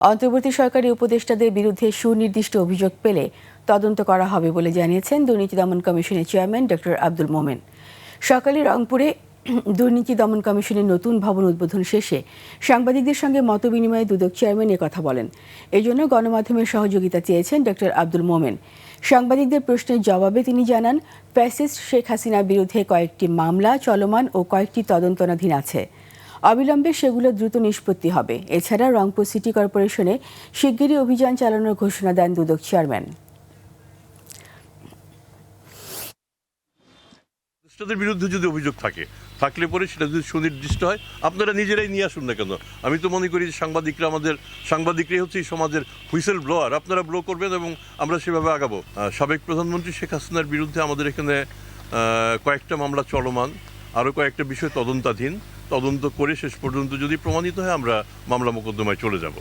অন্তর্বর্তী সরকারি উপদেষ্টাদের বিরুদ্ধে সুনির্দিষ্ট অভিযোগ পেলে তদন্ত করা হবে বলে জানিয়েছেন দুর্নীতি দমন কমিশনের চেয়ারম্যান ডক্টর আব্দুল মোমেন। সকালে রংপুরে দুর্নীতি দমন কমিশনের নতুন ভবন উদ্বোধন শেষে সাংবাদিকদের সঙ্গে মতবিনিময়ে দুদক চেয়ারম্যান কথা বলেন। এই জন্য গণমাধ্যমের সহযোগিতা চেয়েছেন ডক্টর আব্দুল মোমেন। সাংবাদিকদের প্রশ্নের জবাবে তিনি জানান, ফ্যাসিস্ট শেখ হাসিনার বিরুদ্ধে কয়েকটি মামলা চলমান ও কয়েকটি তদন্তাধীন আছে। অবিলম্বে সেগুলো দ্রুত নিষ্পত্তি হবে। এছাড়া রংপুর সিটি কর্পোরেশনে শিগগিরই অভিযান চালানোর ঘোষণা দেন দুদক চেয়ারম্যান। বিরুদ্ধে যদি অভিযোগ থাকলে পরে সেটা যদি সুনির্দিষ্ট হয়, আপনারা নিজেরাই নিয়ে আসুন না কেন। আমি তো মনে করি যে সাংবাদিকরাই হচ্ছে এই সমাজের হুইসেল ব্লোয়ার। আপনারা ব্লো করবেন এবং আমরা সেভাবে আগাবো। সাবেক প্রধানমন্ত্রী শেখ হাসিনার বিরুদ্ধে আমাদের এখানে কয়েকটা মামলা চলমান, আরও কয়েকটা বিষয় তদন্তাধীন। তদন্ত করে শেষ পর্যন্ত যদি প্রমাণিত হয় আমরা মামলা মোকদ্দমায় চলে যাব।